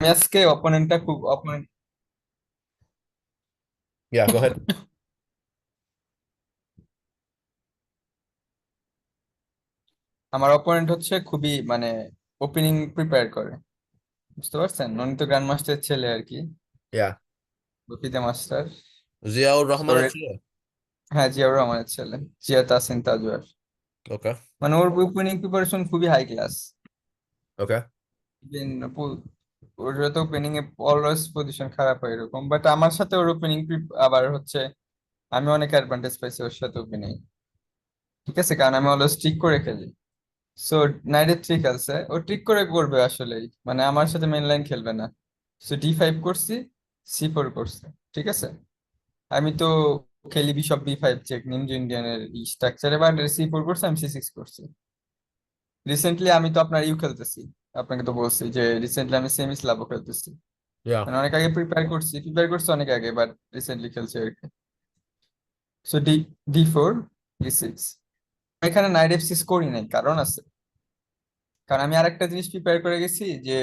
আমি আজকে অপোনেন্টটা খুব অপোনেন্ট Yeah, go ahead. আমার অপোনেন্ট হচ্ছে খুবই মানে ওপেনিং প্রিপেয়ার করে, বুঝতে পারছেন? উনি তো গ্র্যান্ড মাস্টারের ছেলে আর কি, Yeah. বফিদে মাস্টার। জিয়াউর তো রহমানের ছিল। হ্যাঁ, জিয়াউর রহমানের ছেলে, জিয়া তাসিন তাজওয়ার। Okay. মানে ওর ওপেনিং প্রিপারেশন খুবই হাই ক্লাস। Okay. ওর তো ওপেনিং এ অলওয়েজ পজিশন খারাপ হয় এরকম, বাট আমার সাথে ওর ওপেনিং আবার হচ্ছে আমি অনেক অ্যাডভান্টেজ পাইছি ওর সাথে ওপেনিং। ঠিক আছে, কারণ আমি অলওয়েজ ট্রিক করে খেলি। সো নাইটে থ্রি খেলছে, ও ট্রিক করে করবে আসলেই, মানে আমার সাথে মেন লাইন খেলবে না। সো ডি5 করছি, সি4 করছে। ঠিক আছে, আমি তো খেলি বিশপ বি5 চেক নিনজা ইন্ডিয়ানের স্ট্রাকচারে, বা সি4 করছে, আমি সি6 করছি। রিসেন্টলি আমি তো আপনার ইউ খেলতেছি, আপনাকে তো বলছি যে রিসেন্টলি আমি সেমি স্লাবও খেলতেছি। Yeah. মানে অনেক আগে প্রিপেয়ার করছি অনেক আগে, বাট রিসেন্টলি খেলছি আর কি। সো ডি4, ডি6। এখানে নাইট এফ6 করি নাই, কারণ আছে। কারণ আমি আরেকটা জিনিস প্রিপেয়ার করে গেছি যে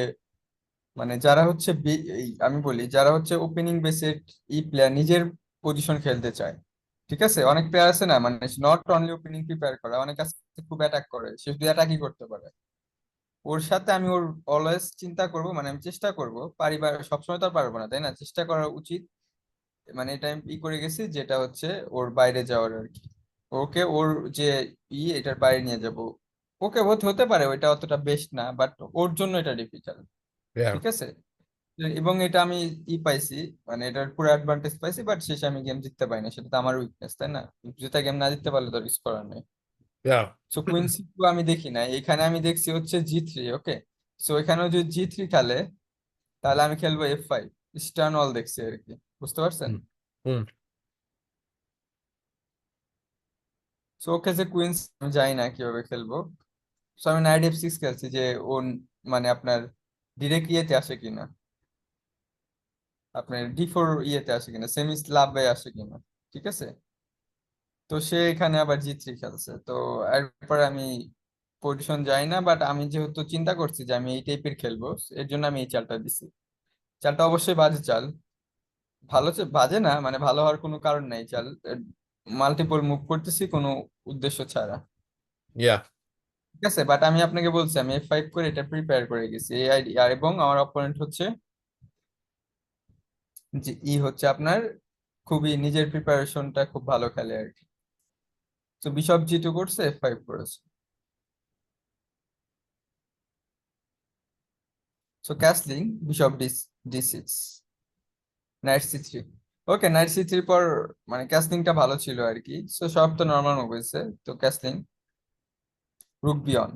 মানে যারা হচ্ছে আমি বলি যারা হচ্ছে ওপেনিং বেসেড প্লেয়ার, নিজের পজিশন খেলতে চায়। ঠিক আছে, অনেক প্লেয়ার আছে না, মানে নট অনলি ওপেনিং প্রিপেয়ার করা, অনেক আছে খুব অ্যাটাক করে, সে শুধু অ্যাটাকই করতে পারে। ওর সাথে আমি ওর অলওয়েজ চিন্তা করব, মানে আমি চেষ্টা করব, পারিবার সবসময় তো আর পারবো না তাই না, চেষ্টা করা উচিত। মানে এটা আমি করে গেছি যেটা হচ্ছে ওর বাইরে যাওয়ার আর কি। ওকে ওর যে এটার বাইরে নিয়ে যাব। ওকে হতে হতে পারে ওইটা অতটা বেস্ট না, বাট ওর জন্য এটা ডিফিকাল্ট। Yeah. ঠিক আছে, এবং এটা আমি পাইছি, মানে এটার পুরো অ্যাডভান্টেজ পাইছি, বাট শেষে আমি গেম জিততে পারি না, সেটা তো আমার উইকনেস তাই না। যেটা গেম না জিততে পারলে তো কিছু করার নেই। Yeah. সো কুইন সি2 আমি দেখি না, এখানে আমি দেখছি হচ্ছে জি3। ওকে, সো এখানেও যদি জি3 খেলে, তাহলে আমি খেলবো এফ5, স্টার্ন অল দেখছি আর কি, বুঝতে পারছেন? Mm. Mm. সো ওকে যে কুইন, আমি জানি না কিভাবে খেলবো। সো আমি নাইট এফ6 খেলছি যে ও মানে আপনার ডিরেক্ট ইয়েতে আসে কিনা, আপনার ডি4 ইয়েতে আসে কিনা, সেমি স্লাবে আসে কিনা। ঠিক আছে, তো সে এখানে আবার জি3 খেলছে, তো এরপর আমি পজিশন যাই না, বাট আমি যেহেতু চিন্তা করছি যে আমি এই টাইপের খেলবো, এর জন্য আমি এই চালটা দিছি। চালটা অবশ্যই বাজে চাল, ভালো বাজে না, মানে ভালো হওয়ার কোনো কারণ নাই। চাল মাল্টিপল মুভ করতেছি কোনো উদ্দেশ্য ছাড়া। Yeah. ঠিক আছে, বাট আমি আপনাকে বলছি আমি এফ5 করে এটা প্রিপেয়ার করে গেছি এই আইডিয়া, এবং আমার অপোনেন্ট হচ্ছে যে হচ্ছে আপনার খুবই নিজের প্রিপারেশনটা খুব ভালো খেলে আর কি। তো বিশপ জি2 করছে, এফ5 করেছে। সো ক্যাসলিং, বিশপ ডি6, নাইট সি3। ওকে, নাইট সি3 পর মানে ক্যাসলিংটা ভালো ছিল আর কি, সো সব তো নর্মাল মুভ হয়েছে। তো ক্যাসলিং, রুক বিয়ন।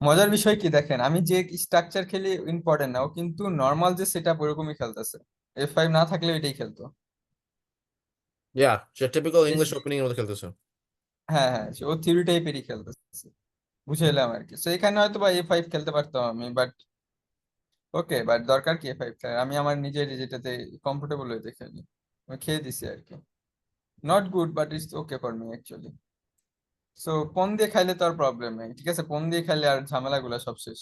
মজার বিষয় কি দেখেন, আমি যে স্ট্রাকচার খেলি ইম্পর্টেন্ট না, ও কিন্তু নর্মাল যে সেটা ওরকমই খেলতেছে, এফ5 না থাকলে এটাই খেলতো। Yeah. সে টিপিক্যাল ইংলিশ বেশ- ওপেনিং এর মধ্যে খেলতেছে। হ্যাঁ হ্যাঁ, ও থিওরি টাইপেরই খেলতেছে, বুঝাইলাম আর কি। তো এখানে হয়তো বা এ5 খেলতে পারতাম আমি, বাট ওকে, বাট দরকার কি এ5 খেলার, আমি আমার নিজের যেটাতে কমফোর্টেবল হইতে খেলি। আমি খেয়ে দিছি আর কি। Not good, but it's okay for me actually. So পন দিয়ে খাইলে তো আর প্রবলেম নেই, ঠিক আছে, পন দিয়ে খাইলে আর ঝামেলাগুলো সব শেষ।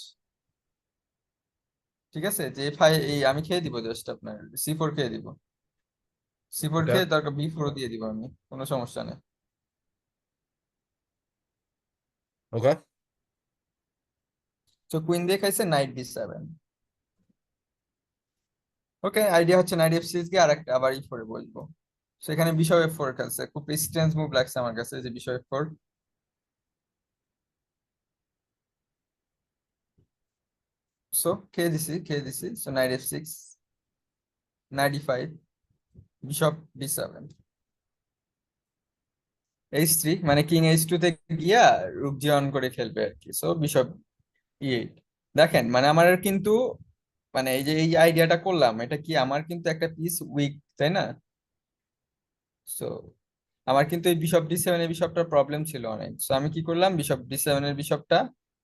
ঠিক আছে, যে ফাই এই আমি খেয়ে দিব, জাস্ট আপনার সি4 খেয়ে দিব। সি4 Okay. খেয়ে দরকার বি4 দিয়ে দিব আমি, কোনো সমস্যা নেই। Okay. তো কুইন দিয়ে খাইছে, নাইট ডি7। ওকে, আইডিয়া হচ্ছে নাইট এফ6 গিয়ে আরেকটা আবার ই4 বসবো। সেখানে বিশপ এফ4 খেলছে, খুব স্ট্রেঞ্জ মুভ লাগছে আমার কাছে যে বিশপ এফ4। সো খেয়ে দিছি সো নাইট এফ6, নাইট ডি5, বিশপ ডি7, এইচ3, মানে কিং এইচ2 তে গিয়া রুক জি অন করে খেলবে আর কি। সো বিশপ ই8। দেখেন মানে আমার কিন্তু, মানে এই যে এই আইডিয়াটা করলাম, এটা কি আমার কিন্তু একটা পিস উইক, তাই না? সো আমার কিন্তু এই বিশপ ডি7 এর বিশপটার প্রবলেম ছিল অনেক, সো আমি কি করলাম, বিশপ ডি7 এর বিশপটা,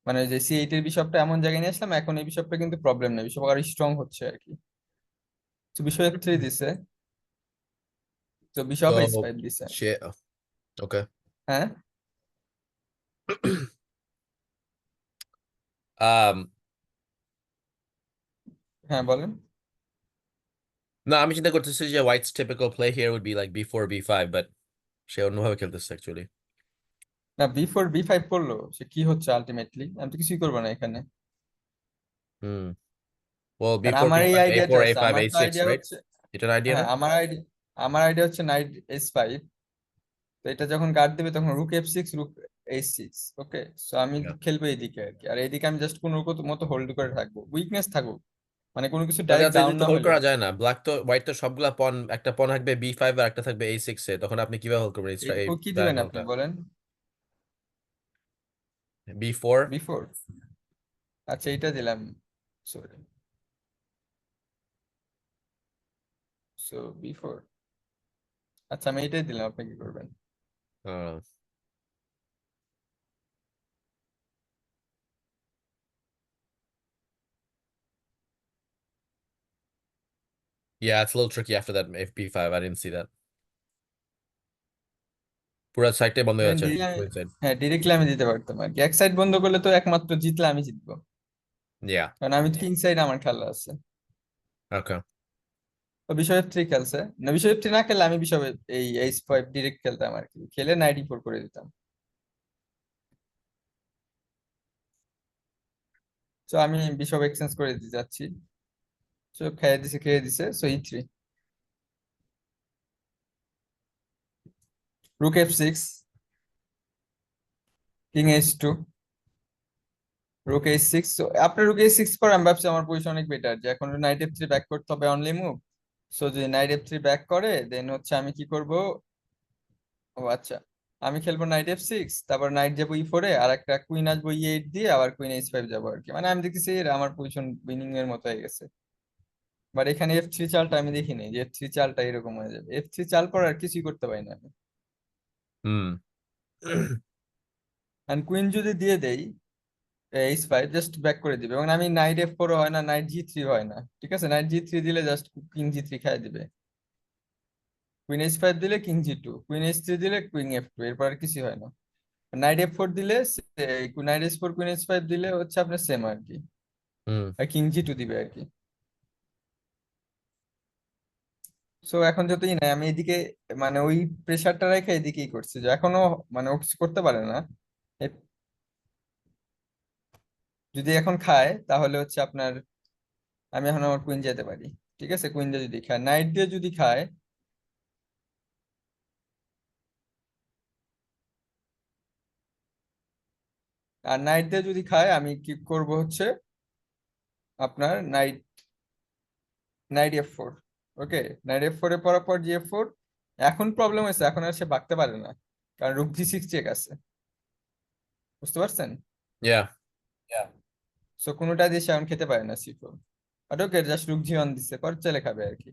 মানে যে সি8 এর বিশপটা এমন জায়গায় নিয়ে আসলাম, এখন এই বিশপটা কিন্তু প্রবলেম নেই, বিশপ আরো স্ট্রং হচ্ছে আর কি। তো বিশপ এফ3 দিছে, তো বিশপ এইচ5 So দিছে। shit. Okay. হ্যাঁ, Um, হ্যাঁ বলেন। না, আমি চিন্তা করতেছি যে white's typical play here would be like B4 B5, but সে অন্যভাবে খেলতেছে অ্যাকচুয়ালি। না, B4 B5 করলো সে কি হচ্ছে আলটিমেটলি? আমি তো কিছুই করবো না এখানে। হুম, well কারণ B4 আমার এই B5 আইডিয়াটা A4 আছে, A5 আমার তো A6, আইডিয়া right? হচ্ছে, এটা আইডিয়া হ্যাঁ না? আমার আইডিয়া হচ্ছে নাইট S5। তো এটা যখন গার্ড দেবে তখন রুক F6 রুক H6। ওকে, সো আমি Yeah. খেলবো এইদিকে আর কি, আর এইদিকে আমি জাস্ট কোনো মতো হোল্ড করে থাকবো, উইকনেস থাকুক, মানে কোনো কিছু তাহলে ডাইরেক্ট আপনি ডাউন যদি না হোল্ড হলেও। করা যায় না, ব্ল্যাক তো হোয়াইট তো সবগুলা পন, একটা পন থাকবে B5 আর একটা থাকবে A6 এ, তখন আপনি কিভাবে হোল্ড করবেন এই কি দিবেন আপনি ডায়াগোনালটা? বলেন? B4। B4। আচ্ছা এইটা দিলাম, সরি, সো B4। আচ্ছা আমি এইটাই দিলাম, আপনি কি করবেন? uh, yeah, it's a little tricky after that if B5, I didn't see that. পুরো সাইডটাই বন্ধ হয়ে যাচ্ছে, queen side. হ্যাঁ ডিরেক্টলি আমি দিতে পারতাম আর কি, এক সাইড বন্ধ করলে তো একমাত্র জিতলে আমি জিতবো, Yeah, কারণ আমি কিং সাইড আমার খেলা আছে। okay. তো বিশপ F3 খেলছে, না বিশপ F3 না খেললে আমি এই H5 ডিরেক্ট খেলতাম আর কি, খেলে নাইট E4 করে দিতাম। তো আমি বিশপ এক্সচেঞ্জ করে দিতে যাচ্ছি। তো খেয়ে দিছে so E3, রুক F6, king H2, রুক H6। তো আপনার রুক H6 পর আমি ভাবছি আমার পজিশন অনেক বেটার, যে এখন নাইট F3 ব্যাক করতে হবে অনলি মুভ। সো যদি নাইট F3 ব্যাক করে দেন হচ্ছে আমি কি করব, ও আচ্ছা, আমি খেলবো নাইট F6, তারপর নাইট যাবো E4 আর একটা কুইন আসবো E8 দিয়ে, আবার কুইন H5 যাবো আর কি, মানে আমি দেখতেছি আমার পজিশন উইনিং এর মতো হয়ে গেছে। বাট এখানে F3 চালটা আমি দেখিনি যে F3 চালটা এরকম হয়ে যাবে, F3 চাল পর আর কিছুই করতে পারি না আমি। হুম। আর কুইন যদি দিয়ে দেই H5 জাস্ট ব্যাক করে দিবে, এবং আমি নাইট F4 হয় না, নাইট G3 হয় না, ঠিক আছে, নাইট G3 দিলে জাস্ট কিং G3 খাই দিবে, কুইন H5 দিলে কিং G2, কুইন H3 দিলে কুইন F2, এরপর আর কিছু হয় না। নাইট F4 দিলে, নাইট H4 কুইন H5 দিলে হচ্ছে আপনার সেম আর কি, হুম। আর কিং G2 দিবে আর কি। সো এখন যতই নাই আমি এদিকে, মানে ওই প্রেসারটা রেখে এদিকেই করছি, যে এখনো মানে ও কিছু করতে পারে না। এ- যদি এখন খায় তাহলে হচ্ছে আপনার, আমি এখন আমার কুইন যেতে পারি, ঠিক আছে, কুইন দিয়ে যদি খায়, নাইট দিয়ে যদি খায়, আর নাইট দিয়ে যদি খায় আমি কি করব হচ্ছে আপনার নাইট F4। ওকে, নাইট F4 এর পর G4। এখন প্রবলেম হয়েছে, এখন আর সে ভাগতে পারে না, কারণ রুক G6 চেক আছে, বুঝতে পারছেন? Yeah. সো কোনোটা দিয়ে সে এখন খেতে পারে না C4, আর ওকে জাস্ট রুক G1 দিচ্ছে, পর চলে খাবে আর কি।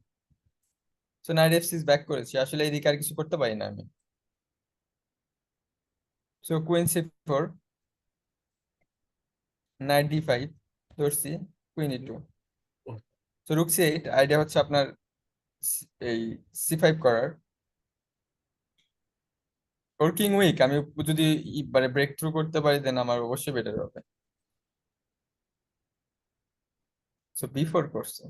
সো নাইট F6 ব্যাক করেছি, আসলে এদিকে আর কিছু করতে পারি না আমি। So queen C4, night D5 ধরছি, queen E2। So রুক C8, idea হচ্ছে আপনার এই C5 করার। ওর কিং উইক, আমি যদি মানে ব্রেক থ্রু করতে পারি দেন আমার অবশ্যই বেটার হবে। সো B4 করছে।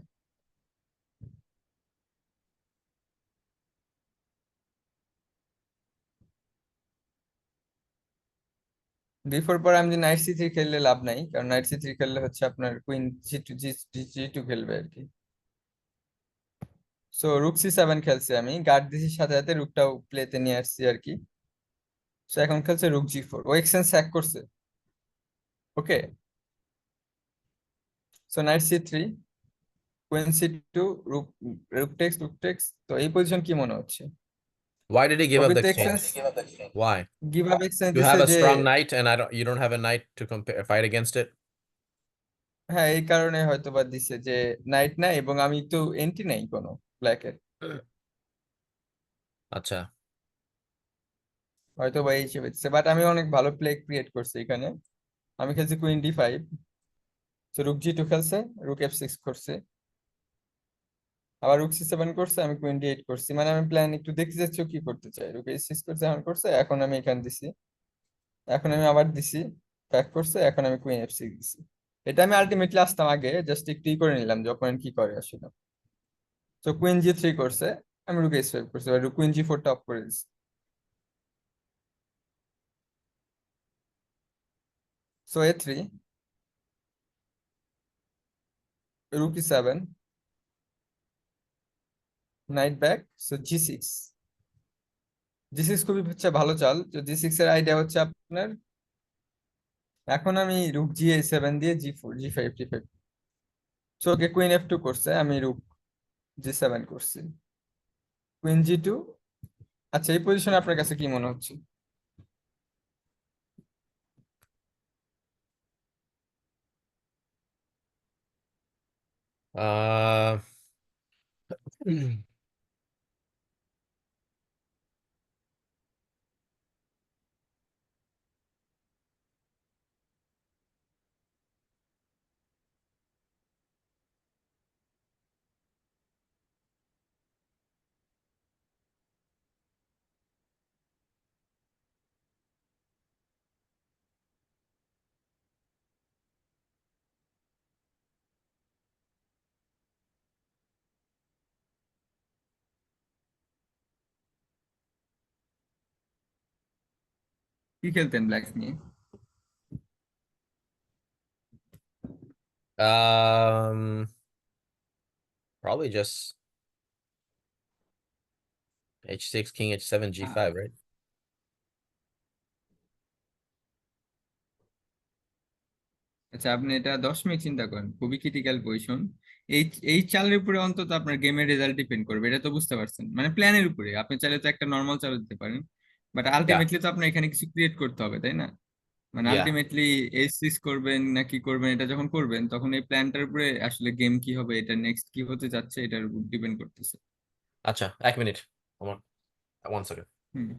B4 পর আমি নাইট C3 খেললে লাভ নাই, কারণ নাইট C3 খেললে হচ্ছে আপনার কুইন G2 খেলবে আর কি। সো রুক C7 খেলছে, আমি গার্ড দিছি সাথে সাথে রুকটাও প্লেতে নিয়ে আসছি আর কি। সো এখন খেলছে রুক G4, ও এক্সচেঞ্জ হ্যাক করছে। Okay, so knight C3, queen C2, rook rook takes. তো এই পজিশন কি মনে হচ্ছে? Why did he give up okay the তো exchange, exchange? Why? Give up exchange You দিছে have a যে, strong knight and you don't have a knight to compare fight against it. হ্যাঁ এই কারণে হয়তো বা দিছে যে নাইট নাই, এবং আমি তো এন্ট্রি নাই কোনো ব্ল্যাকের, আচ্ছা। হয়তো বা এই হিসেবে দিচ্ছে, বাট আমি অনেক ভালো প্লে ক্রিয়েট করছি এখানে। আমি খেলছি কুইন D5, তো রুক G2 খেলছে, রুক F6 করছে, আবার রুক C7 করছে, আমি কুইন D8 করছি, মানে আমি প্ল্যান একটু দেখতে চাচ্ছি ও কি করতে চাই, রুক H6 করছে, এখন করছে, এখন আমি এখানে দিছি, এখন আমি আবার দিছি, ব্যাক করছে, এখন আমি কুইন F6 দিছি। এটা আমি আলটিমেটলি আসতাম আগে, জাস্ট একটু করে নিলাম যে অপোনেন্ট কি করে আসলে। তো কুইন জি3 করছে, আমি রুক এইচ5 করছি, এবার কুইন জি4 টপ করে দিচ্ছি। So এ3, রুক ই7, night back, so জি6। জি6 খুবই হচ্ছে ভালো চাল। তো জি6 এর আইডিয়া হচ্ছে আপনার, এখন আমি রুক জি7 দিয়ে জি4 ZEE5 ZEE5. So okay queen এফ2 করছে, আমি রুক জি7 করছি, কুইন জি2। আচ্ছা, এই পজিশনে আপনার কাছে কি মনে হচ্ছে? Uh, কি খেলতেন ব্ল্যাক নিয়ে? um, probably just h6, king h7, g5, right? আচ্ছা, আপনি এটা 10 মিনিট চিন্তা করেন, খুবই ক্রিটিক্যাল পজিশন। এই এই চালের উপরে অন্তত আপনার গেমের রেজাল্ট ডিপেন্ড করবে, এটা তো বুঝতে পারছেন, মানে প্ল্যানের উপরে। আপনি চাইলে তো একটা নর্মাল চাল দিতে পারেন, বাট Yeah, আলটিমেটলি তো আপনার এখানে কিছু ক্রিয়েট করতে হবে, তাই না? মানে yeah. আলটিমেটলি এইচ6 করবেন না কি করবেন, এটা যখন করবেন তখন এই প্ল্যানটার উপরে আসলে গেম কি হবে, এটা নেক্সট কি হতে যাচ্ছে, এটার উপর ডিপেন্ড করতেছে। আচ্ছা, 1 minute. Hold on, 1 second. Hmm.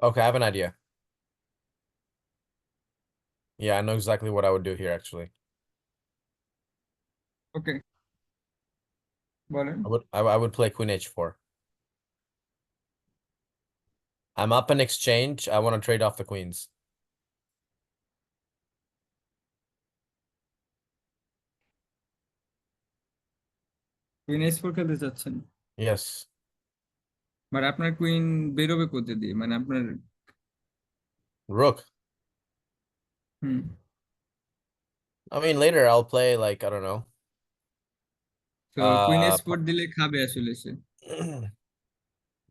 Okay, I have an idea. Yeah, I know exactly what I would do here actually. ওকে, বলেন। I would play Queen H4. I'm up in exchange. I want to trade off the queens. Queen এস4 খেলতে চাচ্ছেন, Yes. But আপনার queen বেরোবে কোথা দিয়ে, মানে আপনার। Rook. Hmm. I mean, later I'll play like, I don't know. তো কুইন এস4 দিলে খাবে আসলে সে।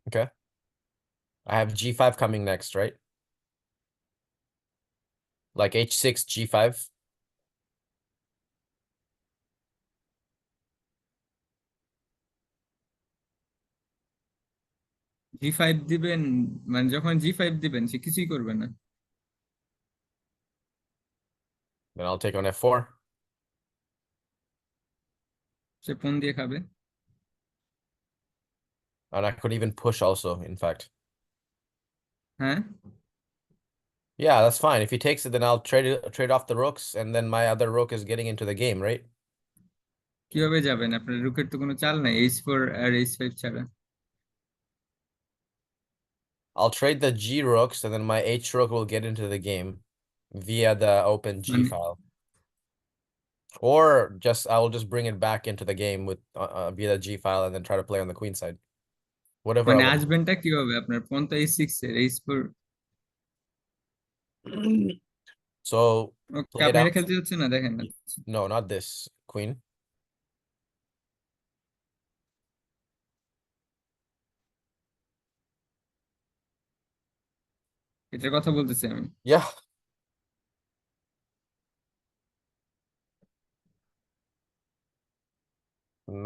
Okay. I have G5 coming next, right? Like H6, G5. ZEE5 দিবেন, মানে যখন জি5 দিবেন সে কিছুই করবে না। Then I'll take on F4. Say phone দিয়ে খাবে। And I could even push also, in fact. হ্যাঁ, Yeah, that's fine. If he takes it, then I'll trade off the rooks, and then my other rook is getting into the game, right? কিভাবে যাবেন? আপনার রুকের তো কোনো চাল নাই, H4 আর H5 ছাড়া। I'll trade the G rooks, and then my H rook will get into the game via the open G মানে file. Or I will just bring it back into the game with via the G file and then try to play on the queen side. Whatever I মানে want. আসবেনটা কিভাবে? আপনার পন্থা H6 এর H4। So play it আপনি এটা out. খেলতে যাচ্ছেন না, দেখেন না। No, not this queen. এটার কথা বলতেছি আমি। Yeah.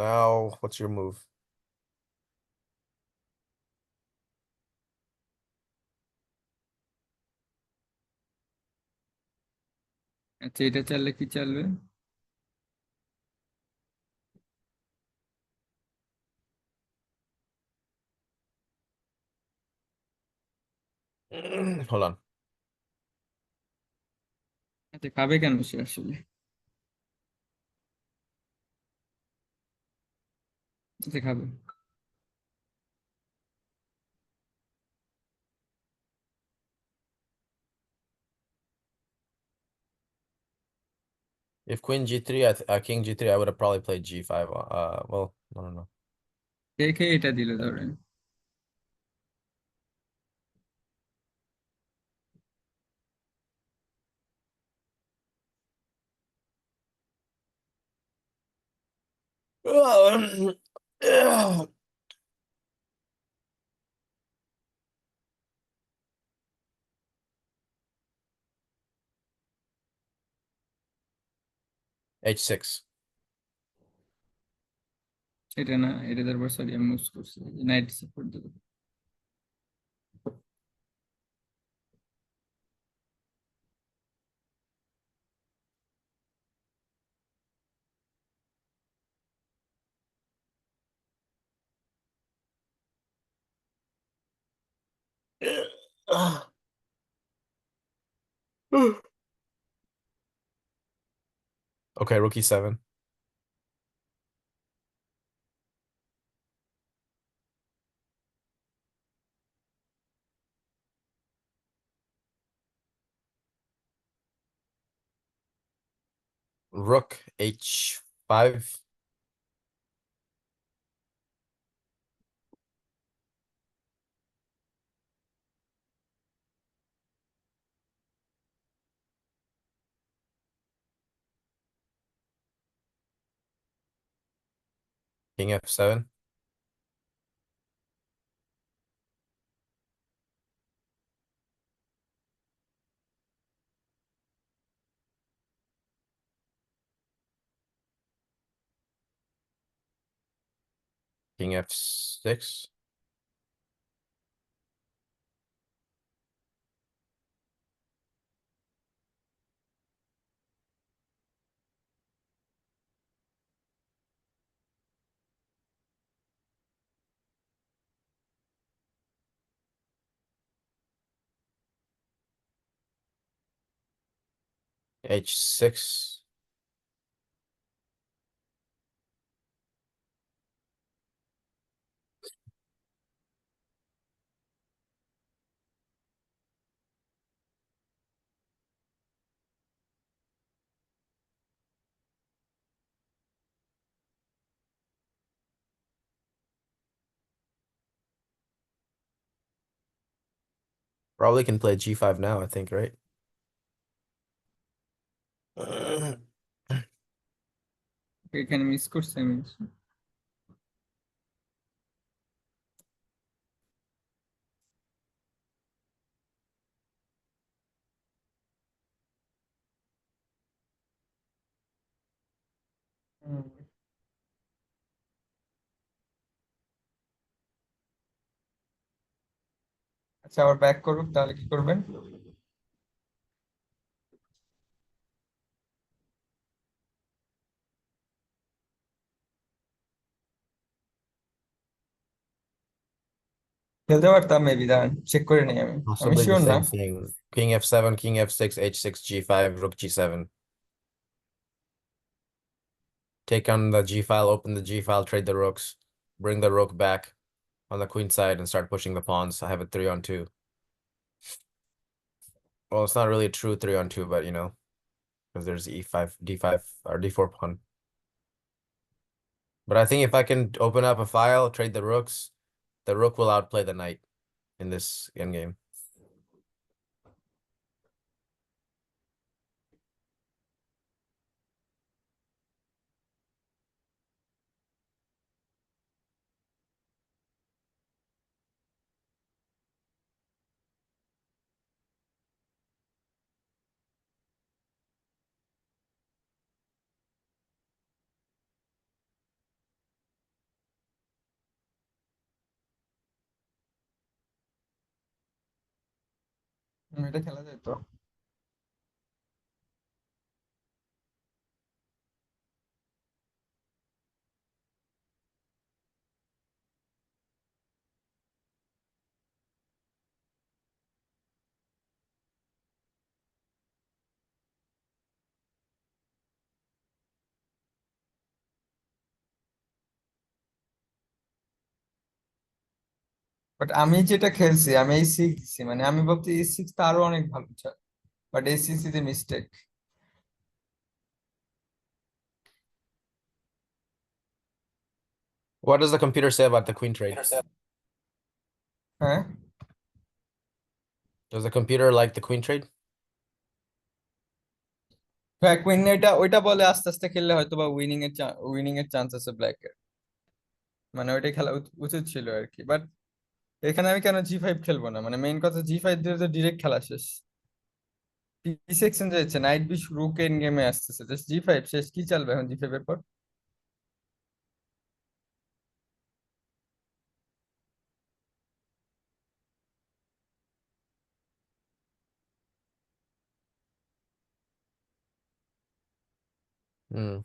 Now, what's your move? আচ্ছা, এটা চাললে কি চালবে? Hold on. আচ্ছা, খাবে কেন সে আসলে? আচ্ছা, খাবে। If queen g3, king g3, I would have probably played g5. Well, I don't know. দেখে এটা দিল ধরেন। h6. এটা না, এটা তারপর সরি আমি মুভ করছি, নাইট সাপোর্ট দেবো। Okay, rook e7. Rook h5. King f7. King f6. h6. Probably can play g5 now, I think, right? এখানে মিস করছি আমি। হুম। আচ্ছা, আবার ব্যাক করুক, তাহলে কি করবেন? খেলতে পারতাম মেবি, দাঁড়ান চেক করে নেই আমি, আমি Possibly the শিওর না। same thing. King f7, king f6, h6, g5, rook g7. Take on the g file, open the g file, trade the rooks, bring the rook back on the queen side, and start pushing the pawns. I have a 3-on-2. Well, it's not really a true 3-on-2, but you know, because there's e5, d5, or d4 pawn. But I think if I can open up a file, trade the rook will outplay the knight in this endgame. এটা খেলা যায় তো। But আমি যেটা খেলছি আমি এই six দিছি, মানে আমি ভাবছি এই সিক্স টা আরো অনেক ভালো ছিল, বাট এই six is a mistake. What does the computer say about the queen trade? হ্যাঁ, Does the computer like the queen trade? হ্যাঁ কুইন, এটা ওইটা বলে আস্তে আস্তে খেললে হয়তো বা উইনিং এর চান্স আছে ব্ল্যাকের, মানে ওইটাই খেলা উচিত ছিল আর কি। বাট এখানে আমি কেন জি5 খেলবো না, মানে মেইন কথা জি5 দিয়ে তো ডিরেক্ট খেলা শেষ। পিস এক্সচেঞ্জ হচ্ছে, নাইট বিশ রুক এন্ড গেমে আসতেছে, জাস্ট জি5 শেষ, কি চলবে এখন জি5 এর পর? Hmm.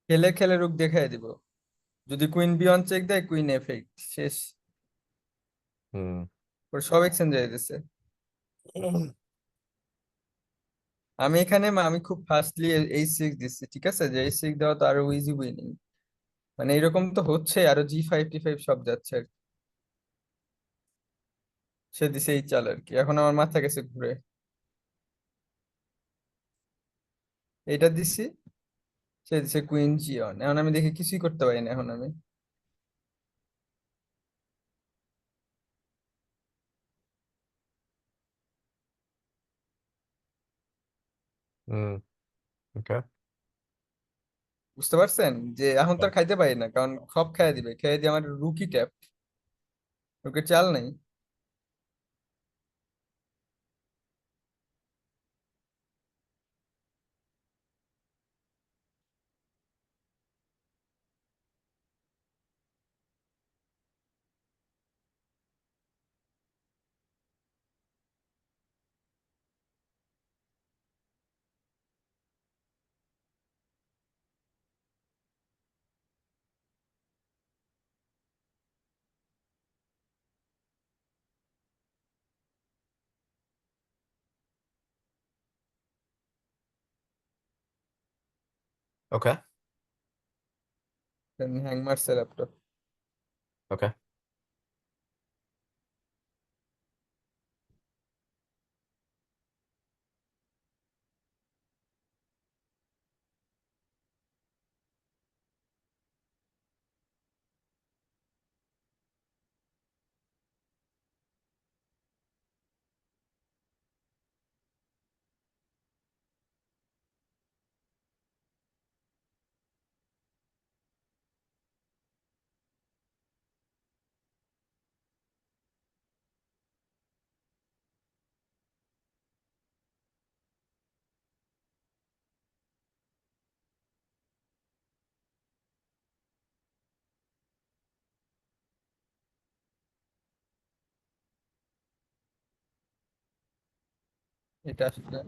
খেলে খেলে রুক দেখাই দিব, যদি কুইন বি অন চেক দেয় কুইন এফ8 শেষ, Hmm. ওর সব এক্সচেঞ্জ হয়ে গেছে। আমি এখানে আমি খুব ফাস্টলি এই সিক্স দিচ্ছি, ঠিক আছে, যে এই সিক্স দেওয়া তো আরো ইজি উইনিং, মানে এরকম তো হচ্ছে, আরো জি5 টি5 সব যাচ্ছে আর কি। সে দিছে এই চাল আর কি, এখন আমার মাথা গেছে ঘুরে। এইটা দিছি, সে দিছে কুইন জি অন, এখন আমি দেখি কিছুই করতে পারি না এখন আমি। Hmm. Okay. বুঝতে পারছেন যে এখন তো Yeah. আর খাইতে পারি না, কারণ সব খাইয়ে দিবে, খেয়ে দিয়ে আমার রুকি ট্যাপ, রুকের চাল নেই। Okay. হ্যাং মারছে ল্যাপটপ। Okay. এটা আসলে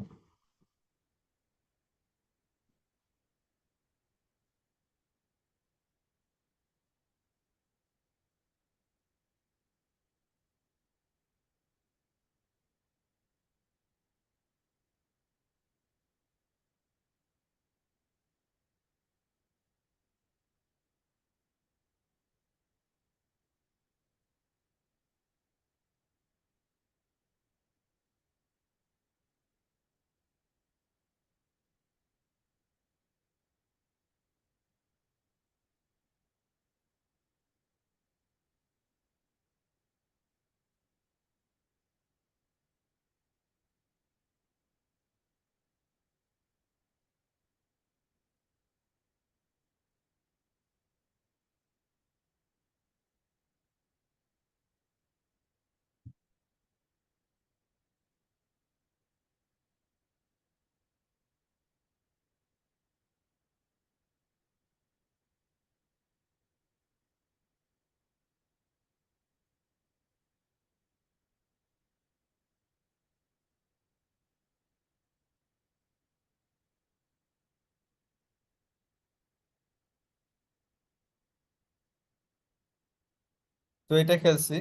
তো এটা খেলছি।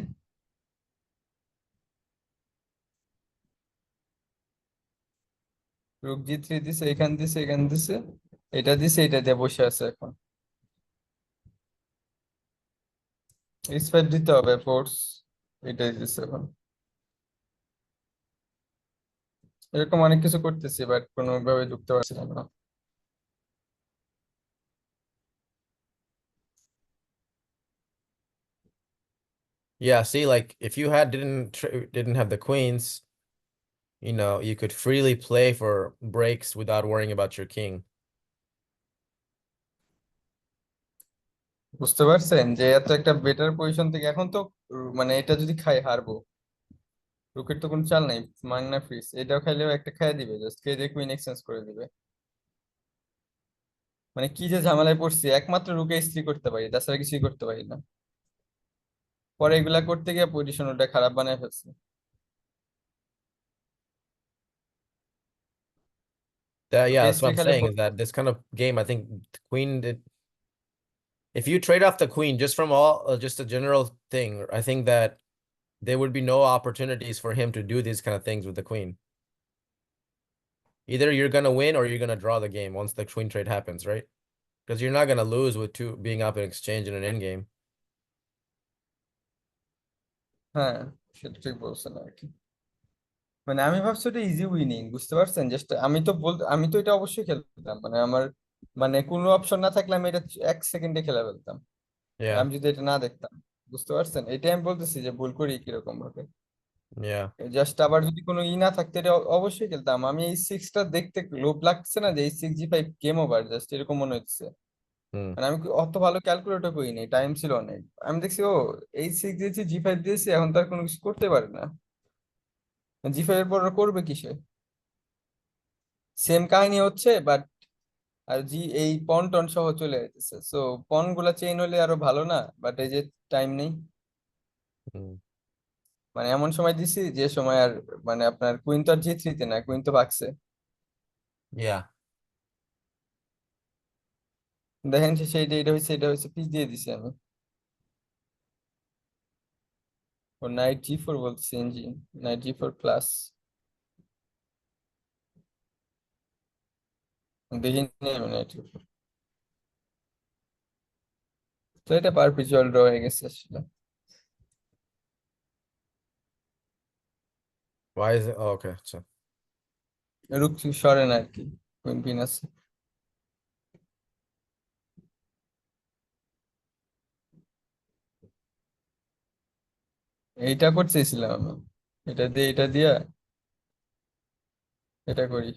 রুক জি3 দিছে, এখান দিছে, এখান দিছে, এটা দিছে, এটা দিয়ে বসে আছে এখন। এইচ5 দিতে হবে, ফোর্স এটাই দিছে এখন। এরকম অনেক কিছু করতেছি বাট কোনোভাবে ঢুকতে পারছিলাম না। Yeah, see, like if you had didn't have the queens, you could freely play for breaks without worrying about your king. বুঝতে পারছেন যে এত একটা বেটার পজিশন থেকে এখন তো মানে এটা যদি খাই হারবো। রুকের তো কোনো চাল নাই, মাংনা ফ্রিজ এটাও খাইলেও একটা খাইয়ে দিবে, জাস্ট খেয়ে দিয়ে কুইন এক্সচেঞ্জ করে দিবে। মানে কি যে ঝামেলায় পড়ছি, একমাত্র রুকে স্ত্রী করতে পারি, তাছাড়া কিছুই করতে পারি না। পরে এগুলা করতে গিয়ে পজিশন ওটা খারাপ বানায় ফেলছে। Yeah, রুকে that's what স্ত্রী I'm খেলে saying is that this kind of game, I think if you trade off the queen just from just a general thing, I think that there would be no opportunities for him to do these kind of things with the queen. Either you're gonna win or you're gonna draw the game once the queen trade happens, right? Because you're not gonna lose with two being up in exchange in an endgame. হ্যাঁ, সেটা ঠিক বলছেন আর কি। মানে আমি ভাবছি ওটা easy winning, বুঝতে পারছেন? জাস্ট আমি তো এটা অবশ্যই খেলতাম, মানে আমার মানে কোনো অপশন না থাকলে আমি এটা 1 সেকেন্ডে খেলে ফেলতাম, Yeah, আমি যদি এটা না দেখতাম। বুঝতে পারছেন? এটাই আমি বলতেছি যে ভুল করি কিরকম ভাবে। yeah. জাস্ট আবার যদি কোনো ই না থাকতো এটা অবশ্যই খেলতাম। আমি এই সিক্সটা দেখতে লোভ লাগছে না যে এই 6G5 গেম ওভার, জাস্ট এরকম মনে হচ্ছে। Hmm. মানে আমি অত ভালো ক্যালকুলেটর করিনি, টাইম ছিল অনেক। আমি দেখছি ও H6 দিয়েছি, G5 দিয়েছি, এখন তার কোনো কিছু করতে পারে না। G5 এর পর ওরা করবে কিসে? সেম কাহিনী হচ্ছে বাট আর এই পন টন সহ চলে যাইতেছে। সো পন গুলা চেইন হলে আরো ভালো না, বাট এই যে টাইম নেই। Hmm. মানে এমন সময় দিছি যে সময় আর মানে আপনার কুইন তো আর G3 তে না, কুইন তো ভাগছে। Yeah. দেখেন সেইটা, এটা হয়েছে পিস দিয়ে দিছি আমি। ও নাইট G4 বলতেছে, ইঞ্জিন নাইট G4 প্লাস। দেখিনি আমি নাইট G4। তো এটা পারপিচুয়াল ড্র হয়ে গেছে আসলে। Why is it? Oh, okay. So রুক সরে না আর কি, কুইন পিন আছে। এইটা করতেছিলাম আমি, এটা দিয়া এটা করি,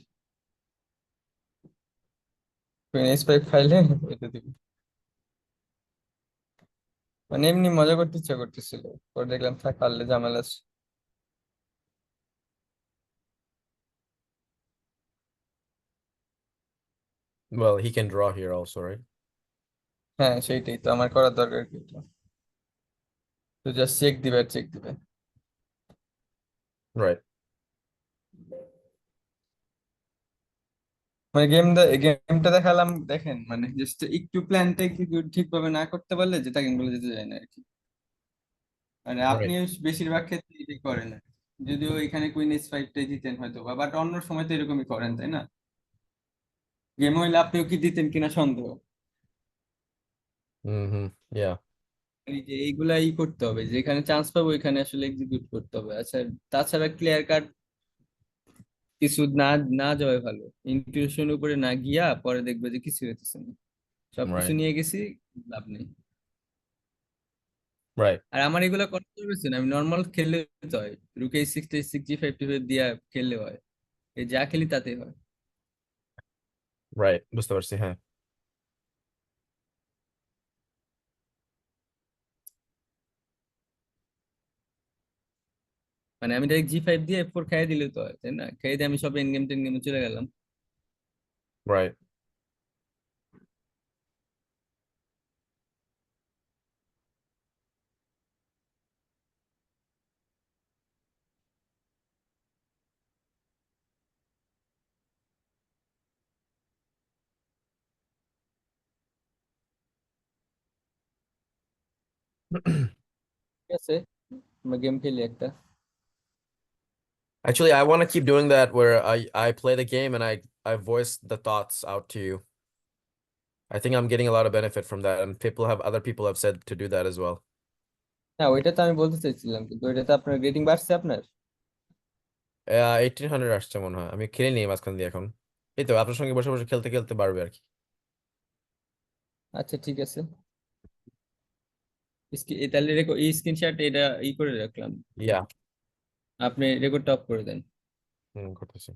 কুইন H5 খাইলে এটা দিব। মানে এমনি মজা করতে ইচ্ছা করতেছিল, পরে দেখলাম থাক, পারলে ঝামেলা আছে। well, he can draw here also, right? হ্যাঁ, সেইটাই তো আমার করার দরকার কি এটা? তো জাস্ট চেক দিবে আর চেক দিবে। Right. মানে গেমটা দেখালাম, দেখেন মানে জাস্ট একটু প্ল্যানটা এক্সিকিউট ঠিকভাবে না করতে পারলে যেটা গেমগুলো যেতে যায় না আর কি। মানে আপনি Right. বেশিরভাগ ক্ষেত্রে এটাই করেন আর কি। যদিও এখানে কুইন এস 5টাই জিতেন হয়তো বা, বাট অন্য সময় তো এরকমই করেন তাই না? গেম হইলে আপনিও কি দিতেন কিনা সন্দেহ। Mm-hmm. Yeah. এই যে এইগুলাই করতে হবে, যেখানে চান্স পাবো ওইখানে আসলে এক্সিকিউট করতে হবে। আচ্ছা, তাছাড়া ক্লিয়ার কাট কিছু না না যাওয়াই ভালো। ইনটিউশন উপরে না গিয়া পরে দেখবে যে কিছু হইতেছে না, সবকিছু Right. নিয়ে গেছি, লাভ নেই। Right. আর আমার এগুলো করতে হয়েছে না, আমি নর্মাল খেললে তো হয়, রুকে 60 65 দিয়া খেললে হয়, এই যা খেলি তাতেই হয়। Right. বুঝতে পারছি, হ্যাঁ। মানে আমি ডাইরেক্ট G5 দিয়ে F4 খাইয়ে দিলে তো হয় তাই না, খাইয়ে দিয়ে আমি সব এন্ড গেম টেন গেমে চলে গেলাম। Right. ঠিক আছে, আমরা গেম খেলি একটা। Actually, I want to keep doing that where I play the game and I voice the thoughts out to you. I think I'm getting a lot of benefit from that, and other people have said to do that as well. হ্যাঁ, ওইটা তো আমি বলতে চাইছিলাম, কিন্তু ওইটাতে আপনার rating বাড়ছে আপনার। 1800 আসছে মনে হয়, আমি খেলে নিই মাঝখান দিয়ে এখন। এই তো আপনার সঙ্গে বসে বসে খেলতে খেলতে বাড়বে আর কি। আচ্ছা ঠিক আছে, তাহলে এই স্ক্রিনশট এটা করে রাখলাম, ইয়া। আপনি রেকর্ডটা অফ করে দেন। করতেছি।